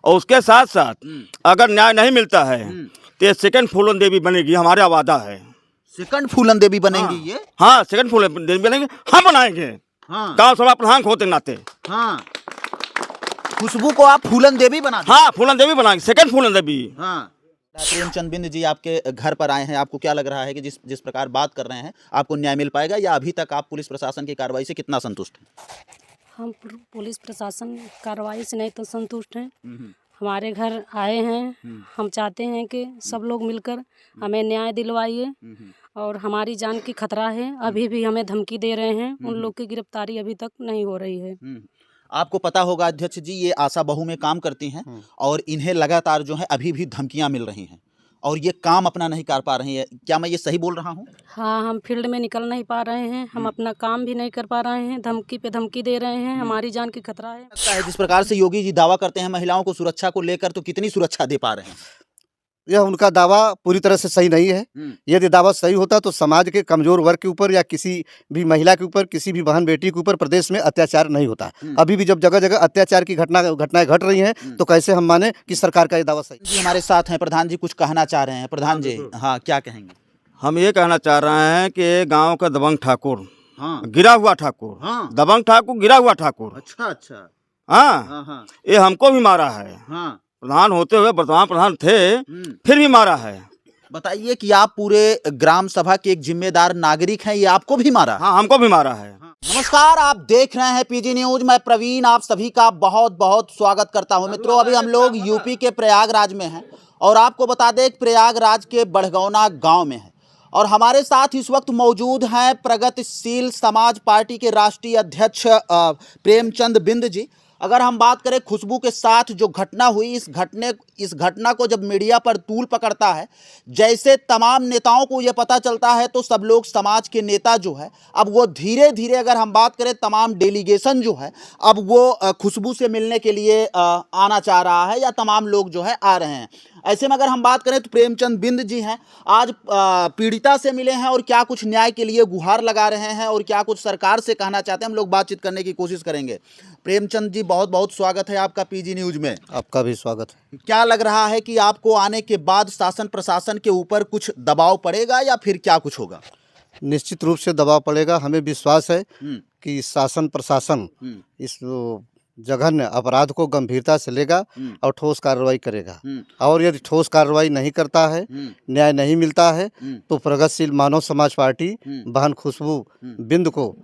और उसके साथ साथ अगर न्याय नहीं मिलता है तो ये सेकंड फूलन देवी बनेगी, हमारा वादा है। सेकंड फूलन देवी बनेंगी ये? हाँ, सेकंड फूलन देवी बनेंगे, हम बनाएंगे। हाँ, गाँव सभा प्रधान होते नाते। हाँ, खुशबू को आप फूलन देवी बना दें? हाँ, फूलन देवी बनाएंगे, सेकंड फूलन देवी। हाँ। प्रेमचंद बिंद जी आपके घर पर आए हैं, आपको क्या लग रहा है कि जिस प्रकार बात कर रहे हैं आपको न्याय मिल पाएगा, या अभी तक आप पुलिस प्रशासन की कार्रवाई से कितना संतुष्ट हैं? हम पुलिस प्रशासन कार्रवाई से नहीं तो संतुष्ट हैं। हमारे घर आए हैं, हम चाहते हैं कि सब लोग मिलकर हमें न्याय दिलवाइए, और हमारी जान की खतरा है। अभी भी हमें धमकी दे रहे हैं, उन लोग की गिरफ्तारी अभी तक नहीं हो रही है। आपको पता होगा अध्यक्ष जी, ये आशा बहु में काम करती हैं और इन्हें लगातार जो है अभी भी धमकियां मिल रही हैं और ये काम अपना नहीं कर पा रही है। क्या मैं ये सही बोल रहा हूँ? हाँ, हम फील्ड में निकल नहीं पा रहे हैं, हम अपना काम भी नहीं कर पा रहे हैं, धमकी पे धमकी दे रहे हैं, हमारी जान की खतरा है। जिस प्रकार से योगी जी दावा करते हैं महिलाओं को सुरक्षा को लेकर, तो कितनी सुरक्षा दे पा रहे हैं? यह उनका दावा पूरी तरह से सही नहीं है। यदि दावा सही होता तो समाज के कमजोर वर्ग के ऊपर या किसी भी महिला के ऊपर, किसी भी बहन बेटी के ऊपर प्रदेश में अत्याचार नहीं होता। अभी भी जब जगह जगह अत्याचार की घटनाएं घट रही हैं, तो कैसे हम माने कि सरकार का ये दावा सही? जी हमारे साथ हैं प्रधान जी, कुछ कहना चाह रहे हैं। प्रधान जी, हाँ, क्या कहेंगे? हम ये कहना चाह रहे हैं कि गांव का दबंग ठाकुर, हाँ, गिरा हुआ ठाकुर, हाँ, दबंग ठाकुर, गिरा हुआ ठाकुर, अच्छा अच्छा, हाँ, हाँ हाँ, ये हमको भी मारा है। हाँ, प्रधान होते हुए वर्तमान प्रधान थे, फिर भी मारा है। बताइए कि आप पूरे ग्राम सभा के एक जिम्मेदार नागरिक हैं, ये आपको भी मारा? हाँ, हमको भी मारा है। नमस्कार, आप देख रहे हैं पीजी न्यूज। मैं प्रवीण आप सभी का बहुत बहुत स्वागत करता हूं। मित्रों, अभी हम लोग यूपी के प्रयागराज में हैं और आपको बता दें प्रयागराज के बड़गौना गांव में है और हमारे साथ इस वक्त मौजूद हैं प्रगतिशील समाज पार्टी के राष्ट्रीय अध्यक्ष प्रेमचंद बिंद जी। अगर हम बात करें खुशबू के साथ जो घटना हुई, इस घटना को जब मीडिया पर तूल पकड़ता है, जैसे तमाम नेताओं को ये पता चलता है, तो सब लोग समाज के नेता जो है अब वो धीरे धीरे, अगर हम बात करें तमाम डेलीगेशन जो है अब वो खुशबू से मिलने के लिए आना चाह रहा है, या तमाम लोग जो है आ रहे हैं। ऐसे में अगर हम बात करें तो प्रेमचंद बिंद जी हैं, आज पीड़िता से मिले हैं और क्या कुछ न्याय के लिए गुहार लगा रहे हैं और क्या कुछ सरकार से कहना चाहते हैं, हम लोग बातचीत करने की कोशिश करेंगे। प्रेमचंद जी, बहुत बहुत स्वागत है आपका पीजी न्यूज में। आपका भी स्वागत है। क्या लग रहा है कि आपको आने के बाद शासन प्रशासन के ऊपर कुछ दबाव पड़ेगा या फिर क्या कुछ होगा? निश्चित रूप से दबाव पड़ेगा। हमें विश्वास है कि शासन प्रशासन इस जघन्य अपराध को गंभीरता से लेगा और ठोस कार्रवाई करेगा। और यदि ठोस कार्रवाई नहीं करता है, न्याय नहीं मिलता है, तो प्रगतिशील मानव समाज पार्टी बहन खुशबू बिंद को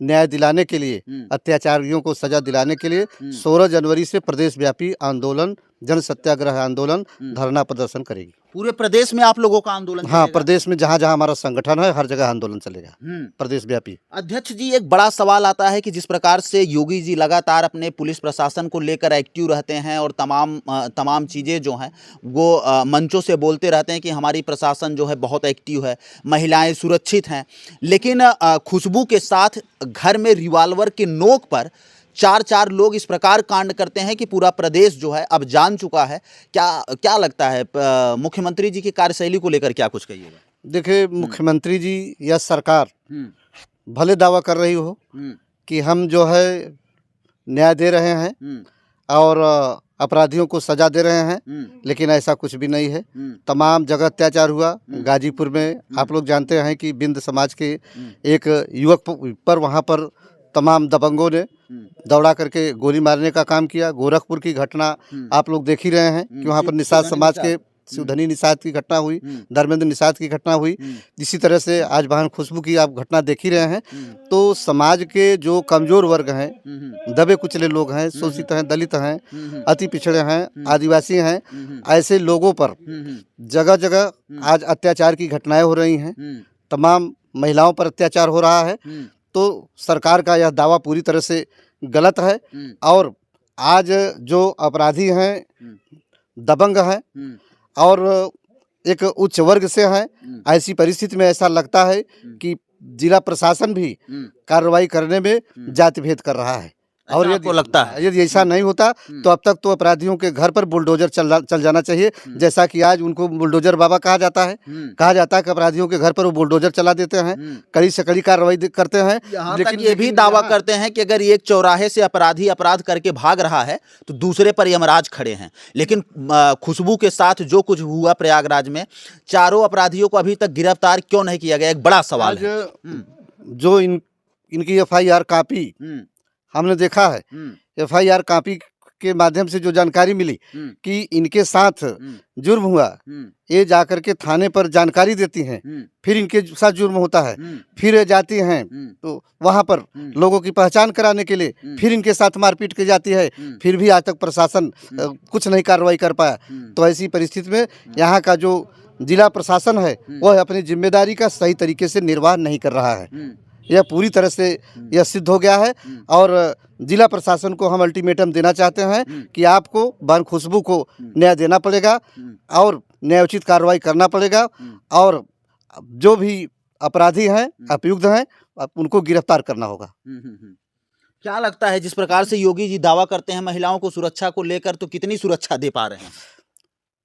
न्याय दिलाने के लिए, अत्याचारियों को सजा दिलाने के लिए 16 जनवरी से प्रदेश व्यापी आंदोलन, जन सत्याग्रह आंदोलन, धरना प्रदर्शन करेगी। पूरे प्रदेश में आप लोगों का आंदोलन? हाँ, प्रदेश में जहाँ जहाँ हमारा संगठन है हर जगह आंदोलन चलेगा, प्रदेश व्यापी। अध्यक्ष जी, एक बड़ा सवाल आता है कि जिस प्रकार से योगी जी लगातार अपने पुलिस प्रशासन को लेकर एक्टिव रहते हैं और तमाम चीज़ें जो हैं वो मंचों से बोलते रहते हैं कि हमारी प्रशासन जो है बहुत एक्टिव है, महिलाएं सुरक्षित हैं, लेकिन खुशबू के साथ घर में रिवॉल्वर के नोक पर चार लोग इस प्रकार कांड करते हैं कि पूरा प्रदेश जो है अब जान चुका है। क्या लगता है, मुख्यमंत्री जी की कार्यशैली को लेकर क्या कुछ कहिएगा? देखिए, मुख्यमंत्री जी या सरकार भले दावा कर रही हो कि हम जो है न्याय दे रहे हैं और अपराधियों को सजा दे रहे हैं, लेकिन ऐसा कुछ भी नहीं है। तमाम जगह अत्याचार हुआ। गाजीपुर में आप लोग जानते हैं कि बिंद समाज के एक युवक पर वहाँ पर तमाम दबंगों ने दौड़ा करके गोली मारने का काम किया। गोरखपुर की घटना आप लोग देख ही रहे हैं कि वहाँ पर निषाद समाज के शिवधनी निषाद की घटना हुई, धर्मेंद्र निषाद की घटना हुई। इसी तरह से आज बहन खुशबू की आप घटना देख ही रहे हैं। तो समाज के जो कमजोर वर्ग हैं, दबे कुचले लोग हैं, शोषित हैं, दलित हैं, अति पिछड़े हैं, आदिवासी हैं, ऐसे लोगों पर जगह जगह आज अत्याचार की घटनाएं हो रही हैं। तमाम महिलाओं पर अत्याचार हो रहा है। तो सरकार का यह दावा पूरी तरह से गलत है। और आज जो अपराधी हैं, दबंग हैं और एक उच्च वर्ग से हैं, ऐसी परिस्थिति में ऐसा लगता है कि जिला प्रशासन भी कार्रवाई करने में जाति भेद कर रहा है। और आपको लगता है यदि ऐसा नहीं होता तो अब तक तो अपराधियों के घर पर बुलडोजर चल जाना चाहिए, जैसा कि आज उनको बुलडोजर बाबा कहा जाता है। कहा जाता है कि अपराधियों के घर पर वो बुलडोजर चला देते हैं, कड़ी से कड़ी कार्रवाई करते हैं। यहाँ तक ये भी दावा करते हैं कि अगर एक चौराहे से अपराधी अपराध करके भाग रहा है तो दूसरे पर यमराज खड़े हैं। लेकिन खुशबू के साथ जो कुछ हुआ प्रयागराज में, चारों अपराधियों को अभी तक गिरफ्तार क्यों नहीं किया गया, एक बड़ा सवाल है। जो इनकी FIR कॉपी हमने देखा है, FIR कॉपी के माध्यम से जो जानकारी मिली कि इनके साथ जुर्म हुआ, ये जाकर के थाने पर जानकारी देती हैं, फिर इनके साथ जुर्म होता है, फिर ये जाती हैं तो वहाँ पर लोगों की पहचान कराने के लिए फिर इनके साथ मारपीट की जाती है, फिर भी आज तक प्रशासन कुछ नहीं कार्रवाई कर पाया। तो ऐसी परिस्थिति में यहाँ का जो जिला प्रशासन है वह अपनी जिम्मेदारी का सही तरीके से निर्वाह नहीं कर रहा है। यह पूरी तरह से यह सिद्ध हो गया है और जिला प्रशासन को हम अल्टीमेटम देना चाहते हैं कि आपको बहन खुशबू को न्याय देना पड़ेगा और न्यायोचित कार्रवाई करना पड़ेगा और जो भी अपराधी हैं, अभियुक्त हैं, उनको गिरफ्तार करना होगा। क्या लगता है जिस प्रकार से योगी जी दावा करते हैं महिलाओं को सुरक्षा को लेकर, तो कितनी सुरक्षा दे पा रहे हैं?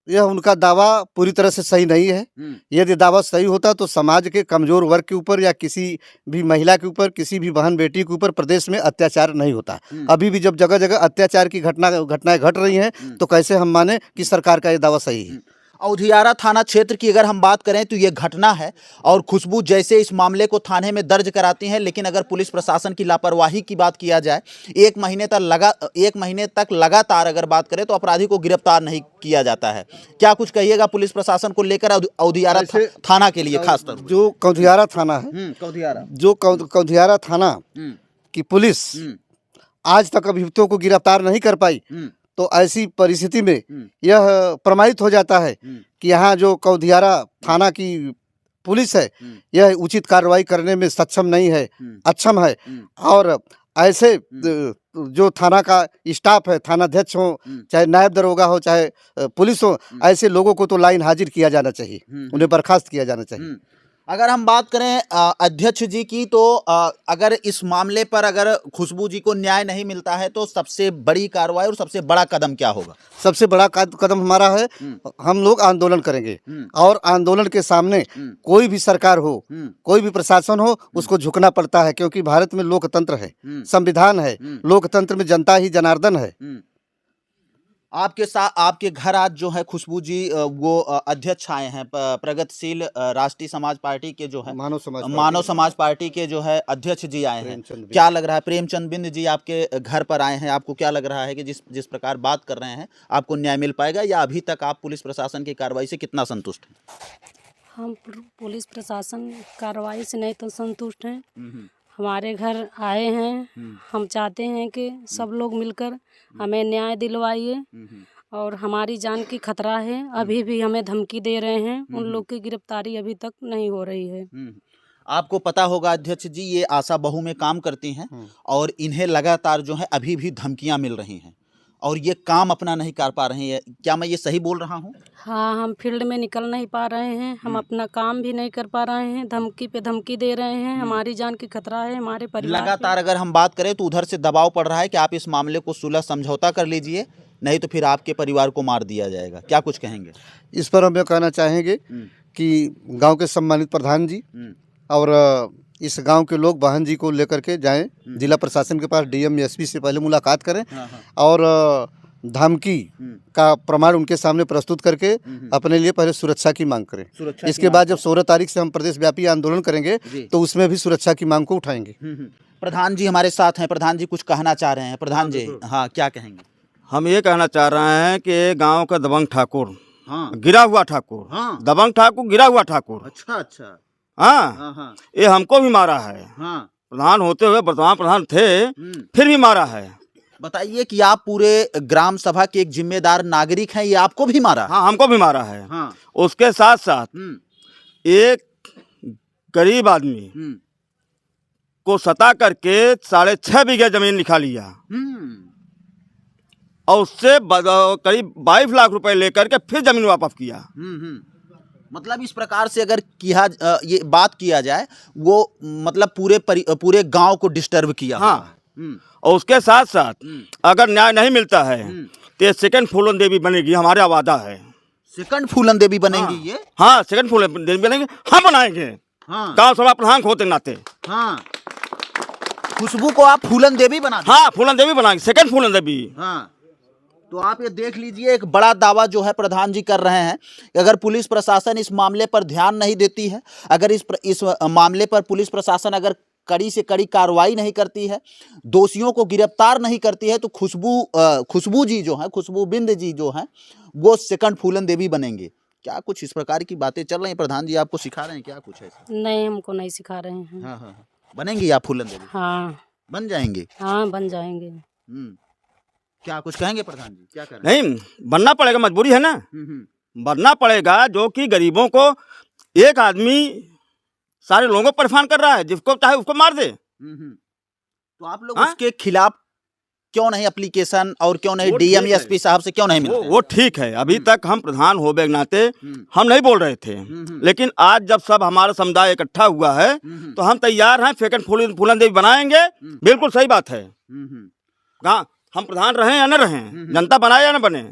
यह उनका दावा पूरी तरह से सही नहीं है। यदि दावा सही होता तो समाज के कमजोर वर्ग के ऊपर या किसी भी महिला के ऊपर, किसी भी बहन बेटी के ऊपर प्रदेश में अत्याचार नहीं होता। अभी भी जब जगह जगह अत्याचार की घटनाएं घट रही हैं तो कैसे हम माने कि सरकार का यह दावा सही है। औधियारा थाना क्षेत्र की अगर हम बात करें तो ये घटना है और खुशबू जैसे इस मामले को थाने में दर्ज कराती हैं, लेकिन अगर पुलिस प्रशासन की लापरवाही की बात किया जाए, एक महीने तक लगातार अगर बात करें तो अपराधी को गिरफ्तार नहीं किया जाता है। क्या कुछ कहिएगा पुलिस प्रशासन को लेकर औधियारा थाना के लिए खासतौर पर? जो कौंधियारा थाना है, कौंधियारा थाना की पुलिस आज तक अभियुक्तों को गिरफ्तार नहीं कर पाई, तो ऐसी परिस्थिति में यह प्रमाणित हो जाता है कि यहाँ जो कौंधियारा थाना की पुलिस है यह उचित कार्रवाई करने में सक्षम नहीं है, अक्षम है। और ऐसे जो थाना का स्टाफ है, थानाध्यक्ष हो, चाहे नायब दरोगा हो, चाहे पुलिस हो, ऐसे लोगों को तो लाइन हाजिर किया जाना चाहिए, उन्हें बर्खास्त किया जाना चाहिए। अगर हम बात करें अध्यक्ष जी की, तो अगर इस मामले पर अगर खुशबू जी को न्याय नहीं मिलता है तो सबसे बड़ी कार्रवाई और सबसे बड़ा कदम क्या होगा? सबसे बड़ा कदम हमारा है, हम लोग आंदोलन करेंगे और आंदोलन के सामने कोई भी सरकार हो, कोई भी प्रशासन हो, उसको झुकना पड़ता है, क्योंकि भारत में लोकतंत्र है, संविधान है, लोकतंत्र में जनता ही जनार्दन है। आपके साथ आपके घर आज जो है खुशबू जी वो अध्यक्ष आए हैं, प्रगतिशील राष्ट्रीय समाज पार्टी के जो है मानव समाज पार्टी के जो है अध्यक्ष जी आए हैं। क्या लग रहा है, प्रेमचंद बिंद जी आपके घर पर आए हैं, आपको क्या लग रहा है कि जिस प्रकार बात कर रहे हैं आपको न्याय मिल पाएगा, या अभी तक आप पुलिस प्रशासन की कार्रवाई से कितना संतुष्ट हैं? हम पुलिस प्रशासन कार्रवाई से नहीं तो संतुष्ट हैं। हमारे घर आए हैं, हम चाहते हैं कि सब लोग मिलकर हमें न्याय दिलवाइए और हमारी जान की खतरा है। अभी भी हमें धमकी दे रहे हैं, उन लोग की गिरफ्तारी अभी तक नहीं हो रही है। आपको पता होगा अध्यक्ष जी, ये आशा बहु में काम करती हैं और इन्हें लगातार जो है अभी भी धमकियां मिल रही हैं और ये काम अपना नहीं कर पा रहे हैं। क्या मैं ये सही बोल रहा हूँ? हाँ, हम फील्ड में निकल नहीं पा रहे हैं, हम अपना काम भी नहीं कर पा रहे हैं, धमकी पे धमकी दे रहे हैं, हमारी जान की खतरा है हमारे परिवार। लगातार अगर हम बात करें तो उधर से दबाव पड़ रहा है कि आप इस मामले को सुलह समझौता कर लीजिए, नहीं तो फिर आपके परिवार को मार दिया जाएगा। क्या कुछ कहेंगे इस पर? हम यह कहना चाहेंगे कि गाँव के सम्मानित प्रधान जी और इस गांव के लोग बहन जी को लेकर के जाएं जिला प्रशासन के पास, डीएम एसपी से पहले मुलाकात करें और धमकी का प्रमाण उनके सामने प्रस्तुत करके अपने लिए पहले सुरक्षा की मांग करें। इसके बाद जब 16 तारीख से हम प्रदेश व्यापी आंदोलन करेंगे तो उसमें भी सुरक्षा की मांग को उठाएंगे। प्रधान जी हमारे साथ हैं, प्रधान जी कुछ कहना चाह रहे हैं। प्रधान जी हाँ, क्या कहेंगे? हम ये कहना चाह रहे हैं कि गाँव का दबंग ठाकुर, गिरा हुआ ठाकुर, दबंग ठाकुर, गिरा हुआ ठाकुर, अच्छा हाँ, ये हमको भी मारा है। प्रधान होते हुए वर्तमान प्रधान थे, फिर भी मारा है। बताइए कि आप पूरे ग्राम सभा के एक जिम्मेदार नागरिक हैं, ये आपको भी मारा? हाँ, हमको भी मारा है। उसके साथ साथ एक गरीब आदमी को सता करके 6.5 बीघे जमीन लिखा लिया और उससे करीब 22 लाख रुपए लेकर के फिर जमीन वापस किया। मतलब इस प्रकार से अगर ये बात किया जाए, वो मतलब पूरे गांव को डिस्टर्ब किया। हाँ, और उसके साथ साथ अगर न्याय नहीं मिलता है तो ये सेकंड फूलन देवी बनेगी, हमारा वादा है। सेकंड फूलन देवी बनेंगी ये? हाँ, सेकंड फूलन देवी बनेंगे, हम बनाएंगे। हाँ गाँव सभा प्रधान होते नाते। हाँ, खुशबू को आप फूलन देवी बना दें? हाँ, फूलन देवी बनाएंगे, सेकंड फूलन देवी। हाँ, तो आप ये देख लीजिए, एक बड़ा दावा जो है प्रधान जी कर रहे हैं कि अगर पुलिस प्रशासन इस मामले पर ध्यान नहीं देती है, अगर इस मामले पर पुलिस प्रशासन अगर कड़ी से कड़ी कार्रवाई नहीं करती है, दोषियों को गिरफ्तार नहीं करती है, तो खुशबू जी जो हैं, खुशबू बिंद जी जो हैं, वो सेकंड फूलन देवी बनेंगे। क्या कुछ इस प्रकार की बातें चल रही हैं? प्रधान जी आपको सिखा रहे हैं क्या कुछ ऐसा? नहीं, हमको नहीं सिखा रहे हैं। हाँ हाँ, बनेंगी आप फूलन देवी? हाँ, बन जाएंगे? हाँ, बन जाएंगे। क्या कुछ कहेंगे प्रधान जी? क्या करें? नहीं, बनना पड़ेगा, मजबूरी है ना, बनना पड़ेगा। जो कि गरीबों को एक आदमी सारे लोगों को परेशान कर रहा है, जिसको चाहे उसको मार दे। तो आप लोग हाँ? उसके खिलाफ क्यों नहीं एप्लीकेशन, और क्यों नहीं वो डीएम ठीक या है। एसपी साहब से क्यों नहीं मिलते? वो ठीक है, अभी तक हम प्रधान होने के नाते हम नहीं बोल रहे थे, लेकिन आज जब सब हमारा समुदाय इकट्ठा हुआ है तो हम तैयार हैं, सेकंड फूलन देवी बनाएंगे। बिल्कुल सही बात है। कहाँ हम प्रधान रहें या न रहें, जनता बनाए या न बने,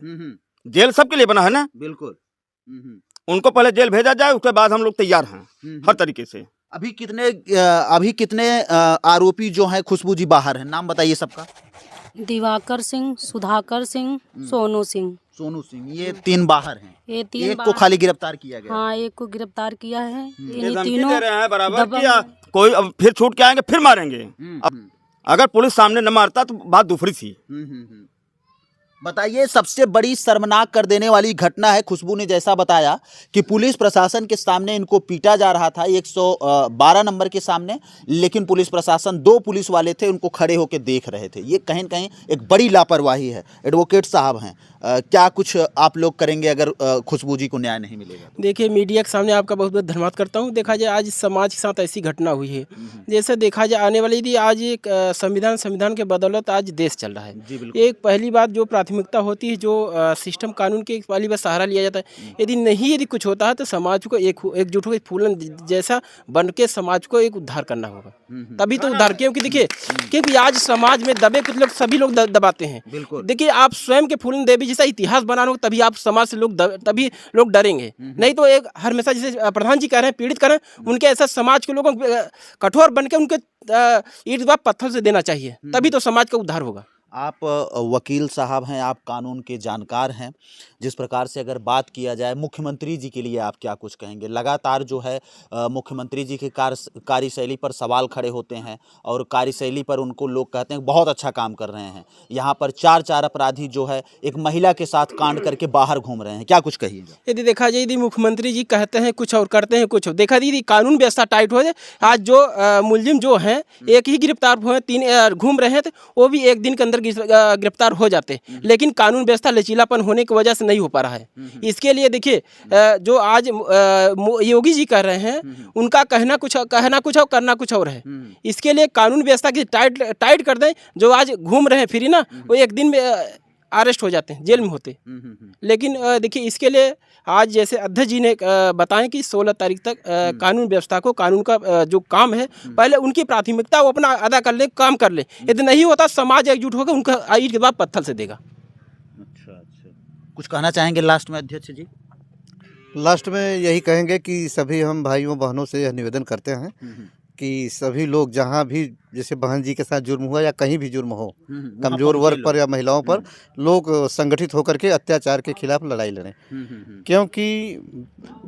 जेल सबके लिए बना है ना। बिल्कुल। उनको पहले जेल भेजा जाए, उसके बाद हम लोग तैयार हैं हर तरीके से। अभी कितने आरोपी जो हैं खुशबू जी बाहर हैं? नाम बताइए सबका। दिवाकर सिंह, सुधाकर सिंह, सोनू सिंह। सोनू सिंह, ये 3 बाहर हैं। ये 3 एक को खाली गिरफ्तार किया गया। हाँ, एक को गिरफ्तार किया है। ये इन्हीं धमकी तीनों दे रहे हैं बराबर दबंग किया, कोई अब फिर छूट के आएंगे, फिर मारेंगे। अब अगर पुलिस सामने न मारता तो बात दूसरी थी। बताइए, सबसे बड़ी शर्मनाक कर देने वाली घटना है, खुशबू ने जैसा बताया कि पुलिस प्रशासन के सामने इनको पीटा जा रहा था 112 नंबर के सामने, लेकिन पुलिस प्रशासन 2 पुलिस वाले थे, उनको खड़े होकर देख रहे थे। ये कहीं न कहीं एक बड़ी लापरवाही है। एडवोकेट साहब हैं, क्या कुछ आप लोग करेंगे अगर खुशबू जी को न्याय नहीं मिलेगा? देखिए, मीडिया के सामने आपका बहुत बहुत धन्यवाद करता हूँ। देखा जाए आज समाज के साथ ऐसी घटना हुई है, जैसे देखा जाए आने वाली थी, आज एक संविधान के बदौलत आज देश चल रहा है। एक पहली बात जो प्राथमिकता होती है, जो सिस्टम कानून के पहली बार सहारा लिया जाता है। यदि कुछ होता है तो समाज को एकजुट होकर फूलन जैसा बन के समाज को एक उद्धार करना होगा, तभी तो उद्धार। क्योंकि देखिए, क्योंकि आज समाज में दबे कुछ लोग, सभी लोग दबाते हैं। देखिए, आप स्वयं के फूलन देवी जैसा इतिहास बनाना हो, तभी आप समाज से तभी लोग डरेंगे। नहीं तो एक हमेशा जैसे प्रधान जी कह रहे हैं, पीड़ित कर रहे हैं, उनके ऐसा समाज के लोगों कठोर बन के उनके ईंट जवाब पत्थर से देना चाहिए, तभी तो समाज का उद्धार होगा। आप वकील साहब हैं, आप कानून के जानकार हैं। जिस प्रकार से अगर बात किया जाए मुख्यमंत्री जी के लिए, आप क्या कुछ कहेंगे? लगातार जो है मुख्यमंत्री जी की कार्यशैली पर सवाल खड़े होते हैं, और कार्यशैली पर उनको लोग कहते हैं बहुत अच्छा काम कर रहे हैं। यहाँ पर 4 अपराधी जो है एक महिला के साथ कांड करके बाहर घूम रहे हैं, क्या कुछ कहिएगा? यदि देखा जाए, यदि मुख्यमंत्री जी कहते हैं कुछ और करते हैं कुछ और, देखा दीदी कानून व्यवस्था टाइट हो जाए। आज जो मुलजिम जो हैं, एक ही गिरफ्तार हुए, 3 घूम रहे हैं, वो भी एक दिन के अंदर गिरफ्तार हो जाते, लेकिन कानून व्यवस्था लचीलापन होने की वजह से नहीं हो पा रहा है। इसके लिए देखिए, जो आज योगी जी कह रहे हैं, उनका कहना कुछ और करना कुछ और है। इसके लिए कानून व्यवस्था की टाइट कर दें। जो आज घूम रहे हैं फ्री ना, वो एक दिन में अरेस्ट हो जाते हैं, जेल में होते। लेकिन देखिए, इसके लिए आज जैसे अध्यक्ष जी ने बताएं कि 16 तारीख तक कानून व्यवस्था को, कानून का जो काम है, पहले उनकी प्राथमिकता वो अपना अदा कर ले, काम कर ले। यदि नहीं होता, समाज एकजुट होकर उनका ईंट के बाद पत्थर से देगा। अच्छा, कुछ कहना चाहेंगे लास्ट में अध्यक्ष जी? लास्ट में यही कहेंगे कि सभी हम भाइयों बहनों से यह निवेदन करते हैं कि सभी लोग जहाँ भी, जैसे बहन जी के साथ जुर्म हुआ या कहीं भी जुर्म हो, कमज़ोर वर्ग पर या महिलाओं पर, लोग संगठित होकर के अत्याचार के खिलाफ लड़ाई लड़ें। क्योंकि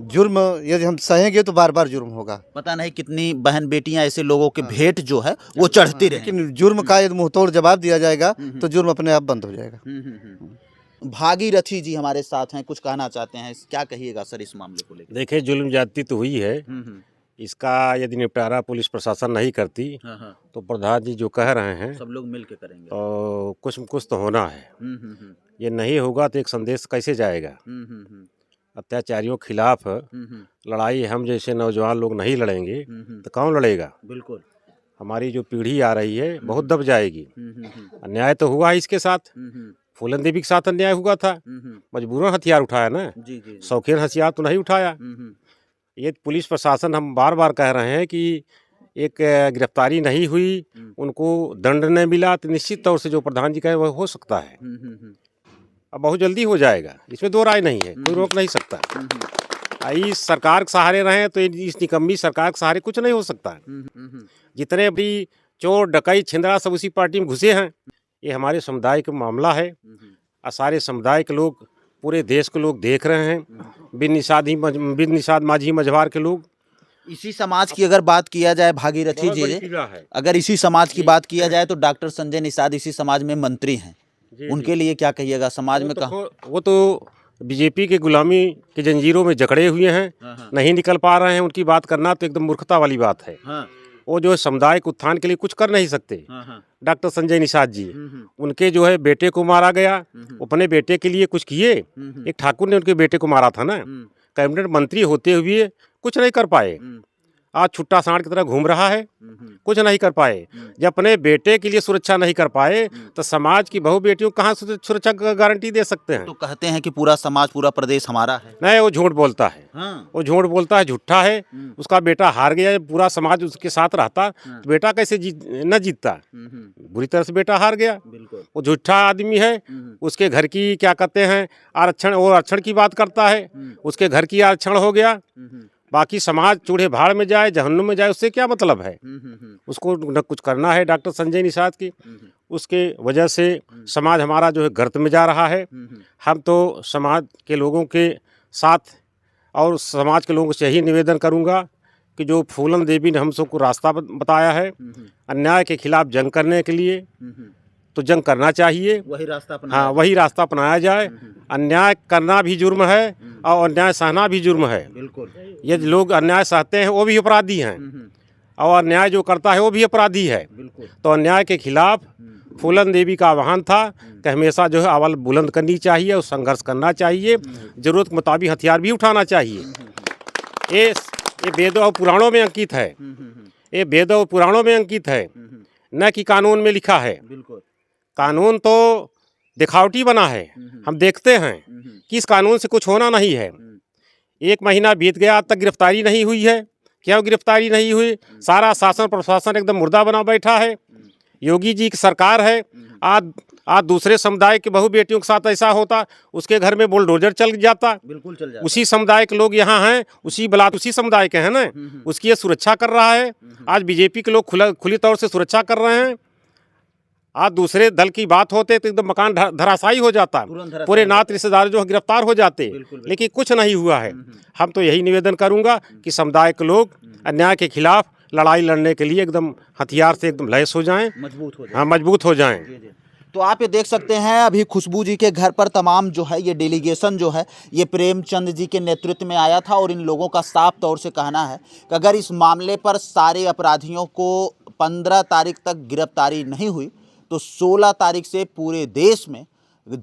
जुर्म यदि हम सहेंगे तो बार बार जुर्म होगा। पता नहीं कितनी बहन बेटियां ऐसे लोगों के भेंट जो है वो चढ़ती रहे, लेकिन जुर्म का यदि मुंहतोड़ जवाब दिया जाएगा तो जुर्म अपने आप बंद हो जाएगा। भागीरथी जी हमारे साथ हैं, कुछ कहना चाहते हैं, क्या कहिएगा सर इस मामले को लेकर? देखिए, जुल्म ज्यादती तो हुई है, इसका यदि निपटारा पुलिस प्रशासन नहीं करती तो प्रधान जी जो कह रहे हैं सब लोग मिल के करेंगे, तो कुछ तो होना है। ये नहीं होगा तो एक संदेश कैसे जाएगा? अत्याचारियों के खिलाफ लड़ाई हम जैसे नौजवान लोग नहीं लड़ेंगे तो कौन लड़ेगा? बिल्कुल। हमारी जो पीढ़ी आ रही है बहुत दब जाएगी। अन्याय तो हुआ है इसके साथ, फूलन देवी के साथ अन्याय हुआ था, मजबूरन हथियार उठाया ना, शौकीन हथियार तो नहीं उठाया। ये पुलिस प्रशासन, हम बार बार कह रहे हैं कि एक गिरफ्तारी नहीं हुई, उनको दंड नहीं मिला, तो निश्चित तौर से जो प्रधान जी कहे वह हो सकता है। अब बहुत जल्दी हो जाएगा, इसमें दो राय नहीं है, कोई रोक नहीं सकता। इस सरकार के सहारे रहे तो इस निकम्मी सरकार के सहारे कुछ नहीं हो सकता। जितने भी चोर डकैत छिंदरा सब उसी पार्टी में घुसे हैं। ये हमारे समुदाय का मामला है और सारे समुदाय के लोग, पूरे देश के लोग देख रहे हैं। बिन निषाद माझी मझवार के लोग। इसी समाज की अगर बात किया जाए भागीरथी बहुत जी, बड़ी पीड़ा है। अगर इसी समाज की बात किया जाए तो डॉक्टर संजय निषाद इसी समाज में मंत्री हैं, उनके लिए क्या कहिएगा? समाज में कहा वो तो बीजेपी के गुलामी के जंजीरों में जकड़े हुए हैं, नहीं निकल पा रहे हैं। उनकी बात करना तो एकदम मूर्खता वाली बात है। वो जो समुदाय के उत्थान के लिए कुछ कर नहीं सकते। डॉक्टर संजय निषाद जी, उनके जो है बेटे को मारा गया, अपने बेटे के लिए कुछ किए। एक ठाकुर ने उनके बेटे को मारा था ना, कैबिनेट मंत्री होते हुए कुछ नहीं कर पाए। आज छुट्टा सांड की तरह घूम रहा है, कुछ नहीं कर पाए। जब अपने बेटे के लिए सुरक्षा नहीं कर पाए तो समाज की बहु बेटियों को कहाँ सुरक्षा गारंटी दे सकते हैं? तो कहते हैं कि पूरा समाज, पूरा प्रदेश हमारा है। नहीं, वो झूठ बोलता है। वो झूठ बोलता है, झूठा है। उसका बेटा हार गया, पूरा समाज उसके साथ रहता तो बेटा कैसे न जीतता? बुरी तरह से बेटा हार गया। वो झूठा आदमी है। उसके घर की क्या कहते हैं आरक्षण, वो आरक्षण की बात करता है, उसके घर की आरक्षण हो गया। बाकी समाज चूड़े भाड़ में जाए, जहन्नुम में जाए, उससे क्या मतलब है? उसको न कुछ करना है डॉक्टर संजय निषाद की। उसके वजह से समाज हमारा जो है गर्त में जा रहा है। हम तो समाज के लोगों के साथ और समाज के लोगों से यही निवेदन करूंगा कि जो फूलन देवी ने हम सबको रास्ता बताया है अन्याय के खिलाफ जंग करने के लिए, तो जंग करना चाहिए। वही रास्ता अपना, हाँ, वही रास्ता अपनाया जाए। अन्याय करना भी जुर्म है और अन्याय सहना भी जुर्म है। बिल्कुल। ये लोग अन्याय सहते हैं वो भी अपराधी हैं, और अन्याय जो करता है वो भी अपराधी है। तो अन्याय के खिलाफ फूलन देवी का आह्वान था कि हमेशा जो है आवाज़ बुलंद करनी चाहिए और संघर्ष करना चाहिए। जरूरत के मुताबिक हथियार भी उठाना चाहिए। ये वेदों और पुराणों में अंकित है। ये वेदों और पुराणों में अंकित है, न कि कानून में लिखा है। कानून तो दिखावटी बना है। हम देखते हैं कि इस कानून से कुछ होना नहीं है। 1 महीना बीत गया, आज तक गिरफ्तारी नहीं हुई है। क्यों गिरफ्तारी नहीं हुई? सारा शासन प्रशासन एकदम मुर्दा बना बैठा है। योगी जी की सरकार है। आज दूसरे समुदाय के बहु बेटियों के साथ ऐसा होता, उसके घर में बुलडोजर चल जाता। बिल्कुल चल जाता। उसी समुदाय के लोग यहाँ हैं, उसी समुदाय के हैं ना, उसकी ये सुरक्षा कर रहा है। आज बीजेपी के लोग खुली तौर से सुरक्षा कर रहे हैं। आज दूसरे दल की बात होते तो एकदम मकान धराशायी हो जाता, पूरे नात रिश्तेदार जो गिरफ्तार हो जाते। लेकिन कुछ नहीं हुआ है। हम तो यही निवेदन करूंगा कि समुदाय के लोग अन्याय के खिलाफ लड़ाई लड़ने के लिए एकदम हथियार से एकदम लैस हो जाएं, मजबूत हो जाए। हाँ, मजबूत हो जाएं। तो आप ये देख सकते हैं अभी खुशबू जी के घर पर तमाम जो है ये डेलीगेशन जो है ये प्रेमचंद जी के नेतृत्व में आया था, और इन लोगों का साफ तौर से कहना है कि अगर इस मामले पर सारे अपराधियों को 15 तारीख तक गिरफ्तारी नहीं हुई तो 16 तारीख से पूरे देश में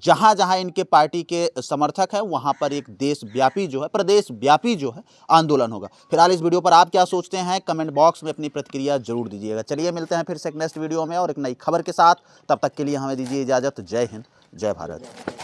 जहाँ जहाँ इनके पार्टी के समर्थक हैं वहाँ पर एक देशव्यापी जो है, प्रदेश व्यापी जो है आंदोलन होगा। फिलहाल इस वीडियो पर आप क्या सोचते हैं कमेंट बॉक्स में अपनी प्रतिक्रिया जरूर दीजिएगा। चलिए मिलते हैं फिर से एक नेक्स्ट वीडियो में और एक नई खबर के साथ। तब तक के लिए हमें दीजिए इजाज़त। जय हिंद, जय भारत।